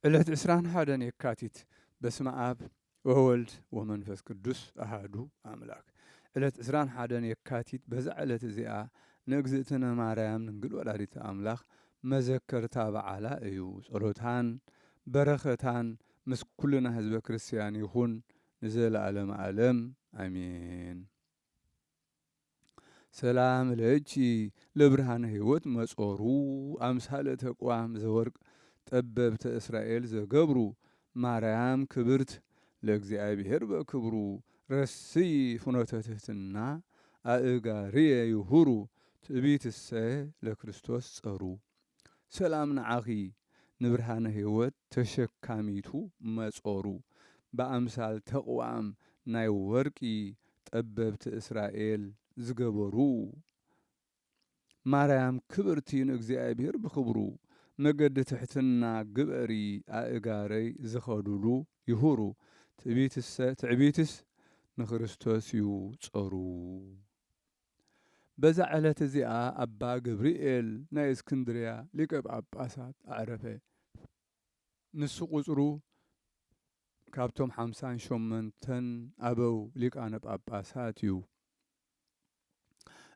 ዕለት 21 የካቲት በስመ አብ ወወልድ ወመንፈስ ቅዱስ አሃዱ አምላክ። ዕለት 21 የካቲት በዛ ዕለት እዚኣ ንእግዝእትነ ማርያም ድንግል ወላዲተ አምላኽ መዘከርታ በዓላ እዩ። ጸሎታን በረኸታን ምስ ኩልና ህዝበ ክርስቲያን ይኹን ንዘለዓለመ ዓለም አሜን። ሰላም ለእቺ ለብርሃነ ሕይወት መጾሩ አምሳለ ተቋም ዘወርቅ ጠበብተ እስራኤል ዘገብሩ ማርያም ክብርት ለእግዚአብሔር በክብሩ ረስይ ፍኖተ ትሕትና አእጋርየ ይሁሩ ትዕቢትሰ ለክርስቶስ ጸሩ። ሰላም ንዓኺ ንብርሃነ ሕይወት ተሸካሚቱ መጾሩ በአምሳል ተቋም ናይ ወርቂ ጠበብቲ እስራኤል ዝገበሩ ማርያም ክብርቲ ንእግዚአብሔር ብክብሩ መገዲ ትሕትና ግበሪ አእጋረይ ዝኸዱሉ ይሁሩ ትዕቢትስ ንክርስቶስ እዩ ጾሩ። በዛ ዕለት እዚኣ አባ ገብርኤል ናይ እስክንድርያ ሊቀ ጳጳሳት አዕረፈ። ንሱ ቁፅሩ ካብቶም 58 አበው ሊቃነ ጳጳሳት እዩ።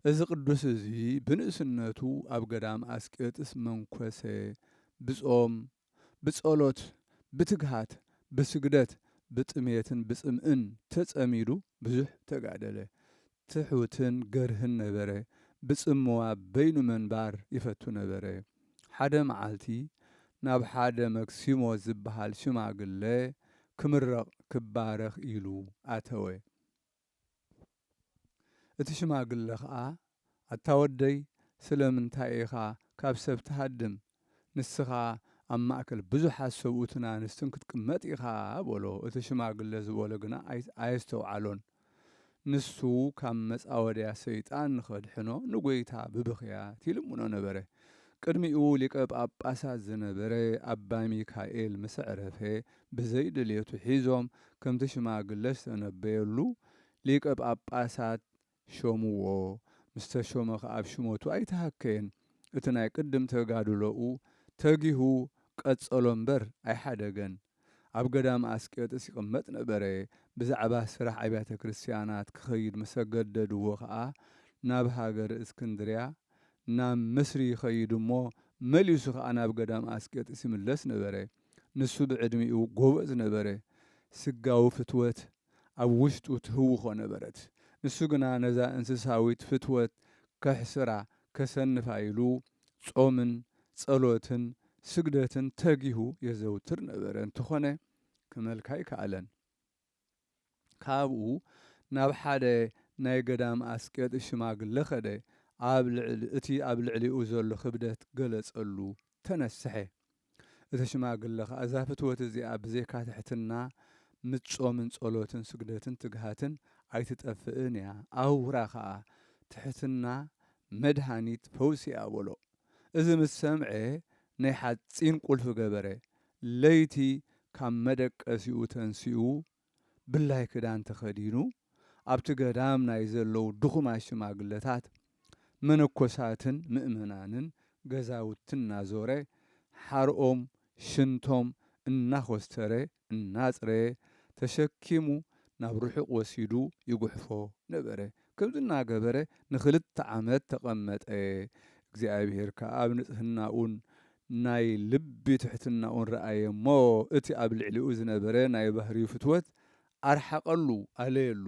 እዚ ቅዱስ እዚ ብንእስነቱ ኣብ ገዳም አስቄጥስ መንኮሰ። ብጾም ብጸሎት ብትግሃት ብስግደት ብጥሜትን ብጽምእን ተጸሚዱ ብዙሕ ተጋደለ። ትሑትን ገርህን ነበረ። ብጽምዋ በይኑ መንባር ይፈቱ ነበረ። ሓደ መዓልቲ ናብ ሓደ መክሲሞስ ዝበሃል ሽማግለ ክምረቕ ክባረኽ ኢሉ ኣተወ። እቲ ሽማግለ ከዓ ኣታወደይ ስለምንታይ ኢኻ ካብ ሰብ ትሃድም? ንስኻ ኣብ ማእከል ብዙሓት ሰብኡትን ኣንስትን ክትቅመጥ ኢኻ በሎ። እቲ ሽማግለ ዝበሎ ግና ኣየስተውዓሎን። ንሱ ካብ መጻወድያ ሰይጣን ንኸድሕኖ ንጐይታ ብብኽያት ይልምኖ ነበረ። ቅድሚኡ ሊቀ ጳጳሳት ዝነበረ ኣባ ሚካኤል ምስ ዕረፈ ብዘይድልየቱ ሒዞም ከምቲ ሽማግለ ዝተነበየሉ ሊቀ ጳጳሳት ሾምዎ። ምስ ተሾመ ኣብ ሽሞቱ ኣይተሃከየን። እቲ ናይ ቅድም ተጋድሎኡ ተጊሁ ቀጸሎ እምበር ኣይሓደገን። ኣብ ገዳም አስቄጥስ ይቕመጥ ነበረ። ብዛዕባ ስራሕ ኣብያተ ክርስቲያናት ክኸይድ ምስ ኣገደድዎ ከዓ ናብ ሃገር እስክንድርያ ናብ ምስሪ ይኸይድ እሞ መሊሱ ከዓ ናብ ገዳም አስቄጥስ ይምለስ ነበረ። ንሱ ብዕድሚኡ ጎበዝ ነበረ። ስጋዊ ፍትወት ኣብ ውሽጡ ትህውኾ ነበረት። ንሱ ግና ነዛ እንስሳዊት ፍትወት ከሕስራ ከሰንፋ ኢሉ ጾምን ጸሎትን ስግደትን ተጊሁ የዘውትር ነበረ። እንተኾነ ክመልካ ይከኣለን። ካብኡ ናብ ሓደ ናይ ገዳም አስቄጥስ ሽማግለ ኸደ። እቲ ኣብ ልዕሊኡ ዘሎ ክብደት ገለጸሉ ተነስሐ። እቲ ሽማግለ ከዓ እዛ ፍትወት እዚኣ ብዘይካ ትሕትና ምጾምን ጸሎትን ስግደትን ትግሃትን ኣይትጠፍእን እያ። ኣውራ ከዓ ትሕትና መድሃኒት ፈውሲ እያ በሎ። እዚ ምስ ሰምዐ ናይ ሓፂን ቁልፊ ገበረ። ለይቲ ካብ መደቀሲኡ ተንሲኡ ብላይ ክዳን ተኸዲኑ ኣብቲ ገዳም ናይ ዘለዉ ድኹማት ሽማግለታት መነኮሳትን ምእመናንን ገዛውትን እናዞረ ሓርኦም ሽንቶም እናኾስተረ እናጽረየ ተሸኪሙ ናብ ርሑቕ ወሲዱ ይጉሕፎ ነበረ። ከምዚ እናገበረ ን2 ዓመት ተቐመጠ። እግዚኣብሔር ከዓ ኣብ ንጽህናኡን ናይ ልቢ ትሕትናኡን ረኣየ እሞ እቲ ኣብ ልዕሊኡ ዝነበረ ናይ ባህርዩ ፍትወት ኣርሓቐሉ ኣለየሉ።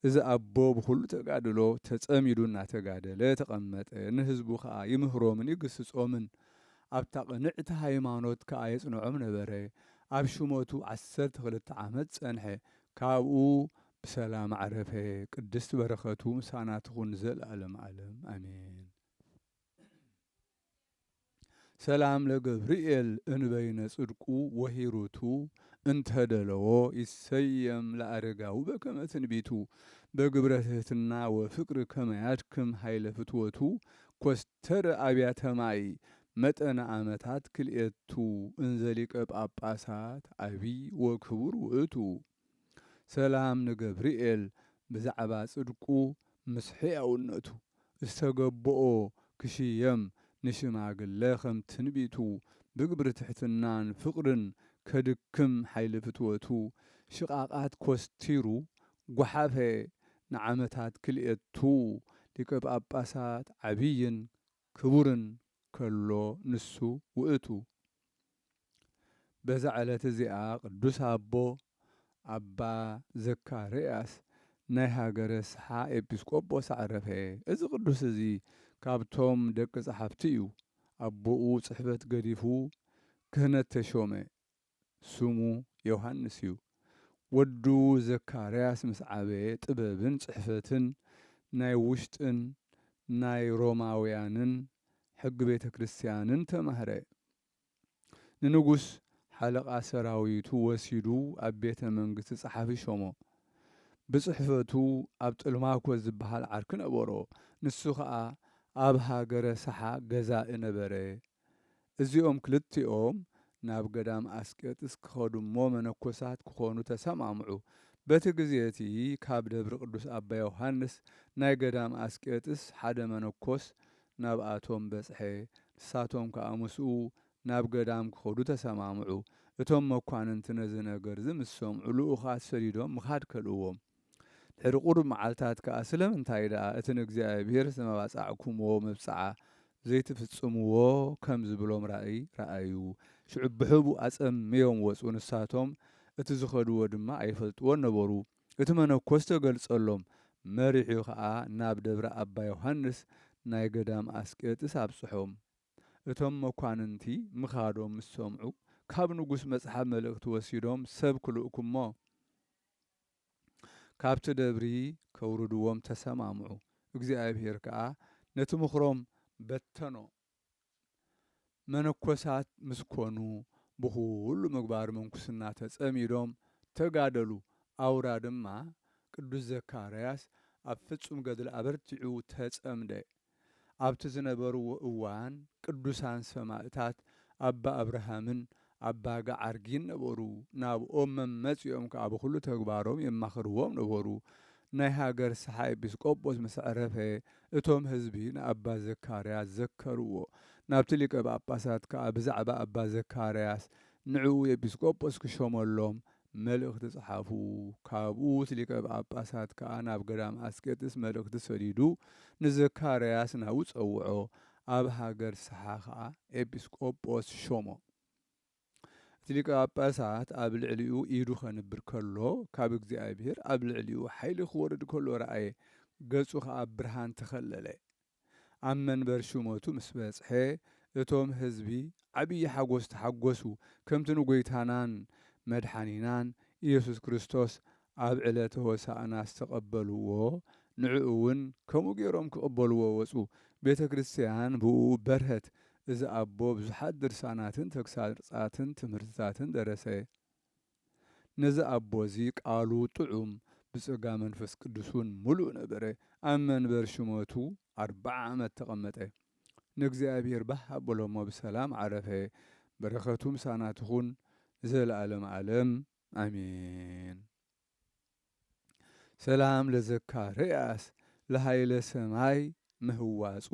እዚ ኣቦ ብኩሉ ተጋድሎ ተጸሚዱ እናተጋደለ ተቐመጠ። ንህዝቡ ከዓ ይምህሮምን ይግስጾምን ኣብታ ቅንዕቲ ሃይማኖት ከዓ የጽንዖም ነበረ። ኣብ ሽሞቱ 12 ዓመት ጸንሐ። ካብኡ ብሰላም ዓረፈ። ቅድስቲ በረኸቱ ምሳና ትኹን ዘለዓለም ዓለም አሜን። ሰላም ለገብርኤል እንበይነ ጽድቁ ወሂሩቱ እንተደለዎ ይሰየም ለአረጋዊ በከመ ትንቢቱ በግብረ ትሕትና ወፍቅር ከመ ያድክም ኃይለ ፍትወቱ ኮስተር አብያተ ማይ መጠነ ዓመታት ክልኤቱ እንዘ ሊቀ ጳጳሳት ዓቢይ ወክቡር ውእቱ። ሰላም ንገብርኤል ብዛዕባ ጽድቁ ምስ ሕያውነቱ ዝተገብኦ ክሽየም ንሽማግለ ከም ትንቢቱ ብግብሪ ትሕትናን ፍቕርን ከድክም ሓይሊ ፍትወቱ ሽቓቓት ኮስቲሩ ጓሓፈ ንዓመታት ክልኤቱ ሊቀ ጳጳሳት ዓብይን ክቡርን ከሎ ንሱ ውእቱ። በዛ ዕለት እዚኣ ቅዱስ ኣቦ ኣባ ዘካርያስ ናይ ሃገረ ሰሓ ኤጲስቆጶስ ዓረፈ። እዚ ቅዱስ እዚ ካብቶም ደቂ ጸሓፍቲ እዩ። ኣቦኡ ጽሕፈት ገዲፉ ክህነት ተሾመ። ስሙ ዮሃንስ እዩ። ወዱ ዘካርያስ ምስ ዓበየ ጥበብን ጽሕፈትን ናይ ውሽጥን ናይ ሮማውያንን ሕጊ ቤተ ክርስቲያንን ተማህረ። ንንጉስ ሓለቓ ሰራዊቱ ወሲዱ ኣብ ቤተ መንግስቲ ጸሓፊ ሾሞ። ብጽሕፈቱ ኣብ ዝበሃል ዓርኪ ነበሮ። ንሱ ኸዓ ኣብ ሃገረ ሰሓ ገዛኢ ነበረ። እዚኦም ክልቲኦም ናብ ገዳም ኣስቄጥስ ክኸዱ እሞ መነኮሳት ክኾኑ ተሰማምዑ። በቲ ግዜ እቲ ካብ ደብሪ ቅዱስ ኣባ ዮሃንስ ናይ ገዳም ኣስቄጥስ ሓደ መነኮስ ናብኣቶም በጽሐ። ንሳቶም ከዓ ምስኡ ናብ ገዳም ክኸዱ ተሰማምዑ። እቶም መኳንንቲ ነዚ ነገር ምስ ሰምዑ ልኡኻት ሰዲዶም ምኻድ ከልእዎም። ድሕሪ ቁሩብ መዓልታት ከዓ ስለምንታይ ደኣ እቲ ንእግዚኣብሔር ዝተመባጻዕኩምዎ መብጽዓ ዘይትፍጽምዎ ከም ዝብሎም ራእይ ረኣዩ። ሽዑ ብሕቡ ኣጸምዮም ወፁ። ንሳቶም እቲ ዝኸድዎ ድማ ኣይፈልጥዎን ነበሩ። እቲ መነኮስ ተገልጸሎም መሪሑ ከዓ ናብ ደብረ ኣባ ዮሃንስ ናይ ገዳም ኣስቄጥስ ኣብጽሖም። እቶም መኳንንቲ ምኻዶም ምስ ሰምዑ ካብ ንጉስ መጽሓፍ መልእኽቲ ወሲዶም ሰብ ክልእኩ እሞ ካብቲ ደብሪ ከውርድዎም ተሰማምዑ። እግዚኣብሔር ከዓ ነቲ ምኽሮም በተኖ። መነኮሳት ምስ ኮኑ ብኹሉ ምግባር መንኩስና ተጸሚዶም ተጋደሉ። ኣውራ ድማ ቅዱስ ዘካርያስ ኣብ ፍጹም ገድሊ ኣበርቲዑ ተጸምደ። ኣብቲ ዝነበርዎ እዋን ቅዱሳን ሰማዕታት ኣባ አብርሃምን ኣባ ጋዓርጊን ነበሩ። ናብኦም መመጺኦም ከዓ ብኹሉ ተግባሮም የማኽርዎም ነበሩ። ናይ ሃገር ሰሓ ኤጲስቆጶስ ምስ ዕረፈ እቶም ህዝቢ ንኣባ ዘካርያስ ዘከርዎ። ናብቲ ሊቀ ጳጳሳት ከዓ ብዛዕባ ኣባ ዘካርያስ ንዕኡ ኤጲስቆጶስ ክሾመሎም መልእኽቲ ጸሓፉ። ካብኡ እቲ ሊቀ ጳጳሳት ከዓ ናብ ገዳም ኣስቄጥስ መልእኽቲ ሰዲዱ ንዘካርያስ ናብኡ ጸውዖ። ኣብ ሃገር ሰሓ ከዓ ኤጲስቆጶስ ሾሞ። እቲ ሊቀ ጳጳሳት ኣብ ልዕሊኡ ኢዱ ኸንብር ከሎ ካብ እግዚኣብሔር ኣብ ልዕሊኡ ሓይሊ ክወርድ ከሎ ረኣየ። ገጹ ከዓ ብርሃን ተኸለለ። ኣብ መንበር ሹመቱ ምስ በጽሐ እቶም ህዝቢ ዓብዪ ሓጐስ ተሓጐሱ። ከምቲ ንጐይታናን መድሓኒናን ኢየሱስ ክርስቶስ ኣብ ዕለተ ሆሳእና ዝተቐበልዎ ንዕኡ እውን ከምኡ ገይሮም ክቕበልዎ ወፁ። ቤተ ክርስቲያን ብኡ በርሀት። እዚ ኣቦ ብዙሓት ድርሳናትን ተግሳጻትን ትምህርትታትን ደረሰ። ነዚ ኣቦ እዚ ቃሉ ጥዑም ብጸጋ መንፈስ ቅዱስን ሙሉእ ነበረ። ኣብ መንበር ሹመቱ 40 ዓመት ተቐመጠ። ንእግዚኣብሔር ባህ ኣበሎሞ ብሰላም ዓረፈ። በረኸቱ ምሳና ትኹን ዘለዓለም ዓለም ኣሜን። ሰላም ለዘካርያስ ለሃይለ ሰማይ ምህዋጹ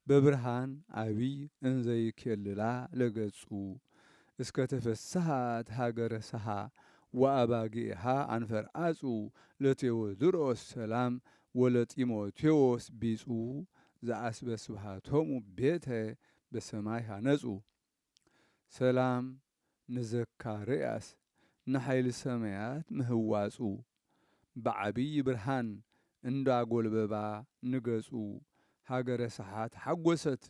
በብርሃን ዓቢይ እንዘይኬልላ ለገጹ እስከ ተፈስሓት ሃገረ ሰሓ ወአባጊሃ አንፈርአጹ ለቴዎድሮስ ሰላም ወለጢሞቴዎስ ቢጹ ዘአስበ ስብሃቶሙ ቤተ በሰማይ ሃነጹ። ሰላም ንዘካርያስ ንሓይሊ ሰማያት ምህዋጹ ብዓቢይ ብርሃን እንዳጐልበባ ንገጹ ሃገረ ሰሓት ሓጐሰት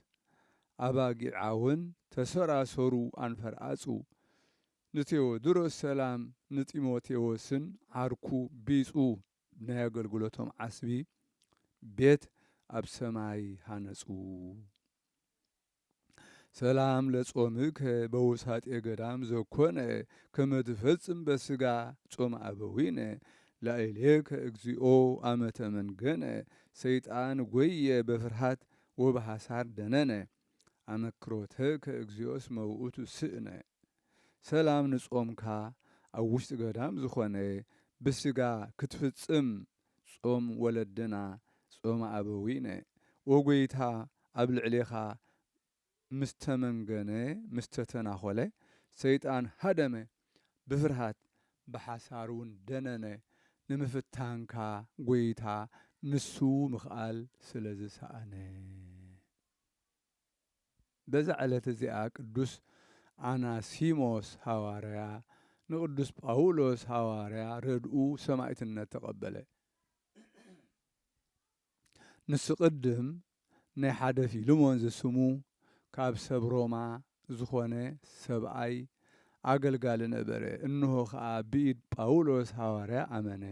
ኣባጊዓውን ተሰራሰሩ አንፈርአጹ። ንቴዎድሮስ ሰላም ንጢሞቴዎስን ዓርኩ ቢጹ ናይ አገልግሎቶም ዓስቢ ቤት ኣብ ሰማይ ሃነጹ። ሰላም ለጾምከ በውሳጤ ገዳም ዘኮነ ከመ ትፈጽም በሥጋ ጾመ አበዊነ ላዕሌከ እግዚኦ አመተ መንገነ ሰይጣን ጐየ በፍርሃት ወበሐሳር ደነነ አመክሮተከ እግዚኦስ መውእቱ ስእነ። ሰላም ንጾምካ ኣብ ውሽጢ ገዳም ዝኾነ ብስጋ ክትፍጽም ጾም ወለድና ጾመ አበዊነ ወጐይታ ኣብ ልዕሌኻ مستمنجنة مستتناخلة سيطان هدمه بفرهات بحسارون دننه نمفتانكا قويتا نسو مخال سلزي سأنه بزعلة زيا قدوس أناسيموس حواريا نقدس باولوس حواريا ردؤو سماعتنا تقبله نسقدم ناي حدا فيلمون زسمو كاب سب روما زخونه سبعي አገልጋል ነበረ እነሆ ከአቢድ ጳውሎስ ሐዋርያ አመነ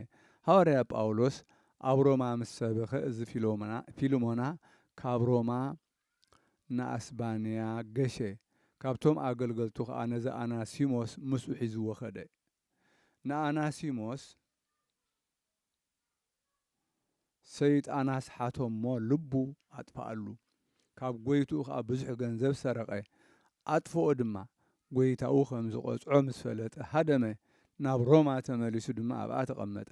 ሐዋርያ ጳውሎስ አብሮማ ምሰበኸ እዚ ፊልሞና ካብሮማ ናአስባንያ ገሸ ካብቶም አገልገልቱ ከዓ ነዚ አናሲሞስ ምስኡ ሒዝዎ ኸደ ንአናሲሞስ ሰይጣናስ ሓቶሞ ልቡ አጥፋአሉ ካብ ጎይቱ ከዓ ብዙሕ ገንዘብ ሰረቀ አጥፍኦ ድማ ጎይታኡ ከም ዝቆፅዖ ምስ ፈለጠ ሃደመ ናብ ሮማ ተመሊሱ ድማ ኣብኣ ተቐመጠ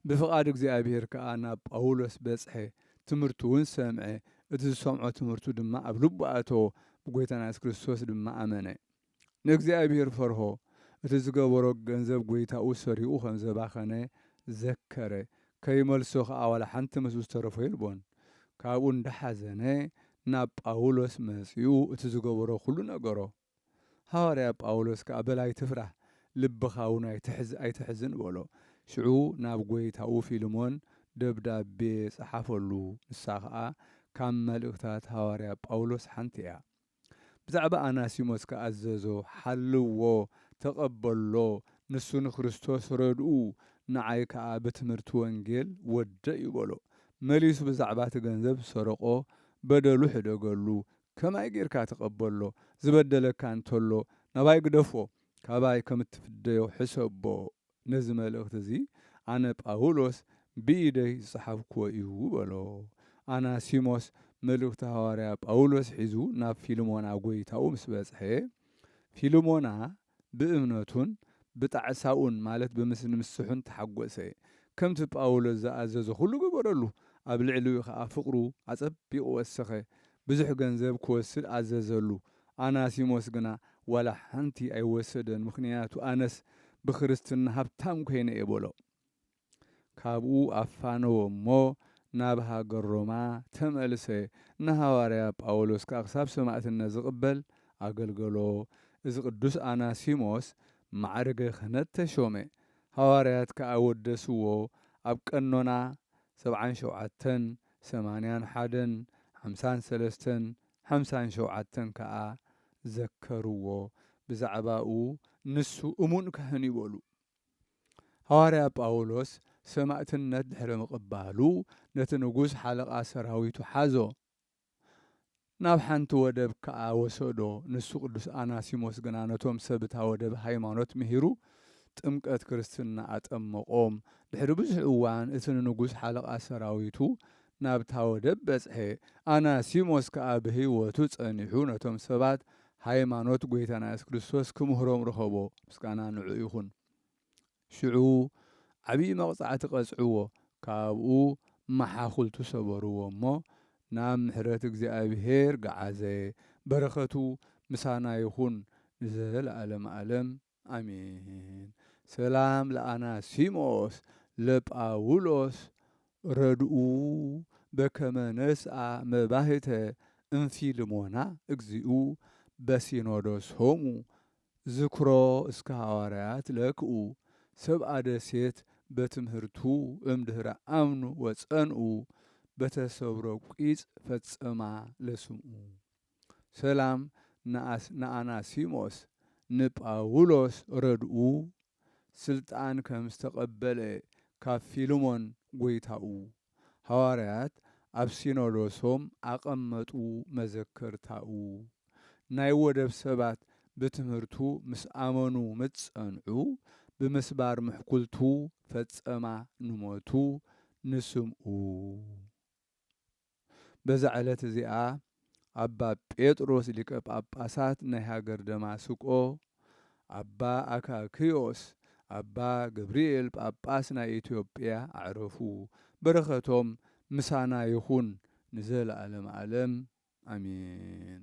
ብፍቓድ እግዚኣብሔር ከዓ ናብ ጳውሎስ በጽሐ ትምህርቱ እውን ሰምዐ እቲ ዝሰምዖ ትምህርቱ ድማ ኣብ ልቡ ኣተወ ብጎይታና የሱስ ክርስቶስ ድማ ኣመነ ንእግዚኣብሔር ፈርሆ እቲ ዝገበሮ ገንዘብ ጎይታኡ ሰሪቑ ከም ዘባኸነ ዘከረ ከይመልሶ ከዓ ዋላ ሓንቲ ምስኡ ዝተረፈ ይልቦን ካብኡ እንዳሓዘነ ናብ ጳውሎስ መጺኡ እቲ ዝገበሮ ኩሉ ነገሮ ሐዋርያ ጳውሎስ ከዓ በላይ ትፍራህ ልብኻ እውን ኣይትሕዝን በሎ ሽዑ ናብ ጎይታኡ ፊልሞን ደብዳቤ ጸሓፈሉ ንሳ ከዓ ካብ መልእኽታት ሐዋርያ ጳውሎስ ሓንቲ እያ ብዛዕባ ኣናሲሞስ ከኣዘዞ ሓልዎ ተቐበሎ ንሱ ንክርስቶስ ረድኡ ንዓይ ከዓ ብትምህርቲ ወንጌል ወደ ይበሎ መሊሱ ብዛዕባ እቲ ገንዘብ ሰረቆ በደሉ ሕደገሉ ከማይ ጌርካ ተቐበሎ ዝበደለካ እንተሎ ናባይ ግደፎ ካባይ ከም እትፍደዮ ሕሰቦ ነዚ መልእኽቲ እዚ ኣነ ጳውሎስ ብኢደይ ዝጸሓፍክዎ እዩ በሎ ኣናሲሞስ መልእኽቲ ሐዋርያ ጳውሎስ ሒዙ ናብ ፊልሞና ጎይታኡ ምስ በጽሐ ፊልሞና ብእምነቱን ብጣዕሳኡን ማለት ብምስንምስሑን ተሓጐሰ ከምቲ ጳውሎስ ዝኣዘዞ ኩሉ ግበረሉ ኣብ ልዕሊኡ ከዓ ፍቕሩ ኣጸቢቑ ወሰኸ ብዙሕ ገንዘብ ክወስድ ኣዘዘሉ ኣናሲሞስ ግና ዋላ ሓንቲ ኣይወሰደን ምኽንያቱ ኣነስ ብክርስትና ሃብታም ኮይነ እየ በሎ ካብኡ ኣፋነዎ እሞ ናብ ሃገር ሮማ ተመልሰ ንሐዋርያ ጳውሎስ ከዓ ክሳብ ሰማዕትነት ዝቕበል ኣገልገሎ እዚ ቅዱስ ኣናሲሞስ ማዕርገ ክህነት ተሾመ ሐዋርያት ከዓ ወደስዎ ኣብ ቀኖና 77 81 53 57 ከዓ ዘከርዎ ብዛዕባኡ ንሱ እሙን ካህን ይበሉ ሐዋርያ ጳውሎስ ሰማዕትነት ድሕሪ ምቕባሉ ነቲ ንጉስ ሓለቓ ሰራዊቱ ሓዞ ናብ ሓንቲ ወደብ ከዓ ወሰዶ ንሱ ቅዱስ ኣናሲሞስ ግና ነቶም ሰብታ ወደብ ሃይማኖት ምሂሩ ጥምቀት ክርስትና ኣጠመቆም ድሕሪ ብዙሕ እዋን እቲ ንጉስ ሓለቓ ሰራዊቱ ናብታ ወደብ በጽሐ ኣናሲሞስ ከዓ ብህይወቱ ጸኒሑ ነቶም ሰባት ሃይማኖት ጎይታና የሱስ ክርስቶስ ክምህሮም ረኸቦ ምስጋና ንዑ ይኹን ሽዑ ዓብዪ መቕጻዕቲ ቀጽዕዎ ካብኡ መሓኹልቱ ሰበርዎ እሞ ናብ ምሕረት እግዚኣብሔር ገዓዘ በረኸቱ ምሳና ይኹን ንዘለዓለም ዓለም አሜን ሰላም ለአናሲሞስ ለጳውሎስ ረድኡ በከመ ነስአ መባህተ እንፊልሞና እግዚኡ በሲኖዶስ ሆሙ ዝክሮ እስከ ሐዋርያት ለክኡ ሰብአ ደሴት በትምህርቱ እምድህረ አምኑ ወጸንኡ በተሰብሮ ቂጽ ፈጸማ ለስምኡ ሰላም ነአናሲሞስ ንጳውሎስ ረድኡ ስልጣን ከም ዝተቐበለ ካብ ፊልሞን ጎይታኡ ሐዋርያት ኣብ ሲኖዶሶም ኣቐመጡ መዘከርታኡ ናይ ወደብ ሰባት ብትምህርቱ ምስ ኣመኑ ምጸንዑ ብምስባር ምሕኩልቱ ፈጸማ ንሞቱ ንስምኡ በዛ ዕለት እዚኣ ኣባ ጴጥሮስ ሊቀ ጳጳሳት ናይ ሃገር ደማስቆ ኣባ አካክዮስ ኣባ ገብርኤል ጳጳስ ናይ ኢትዮጵያ ኣዕረፉ በረኸቶም ምሳና ይኹን ንዘለዓለም ዓለም ኣሜን።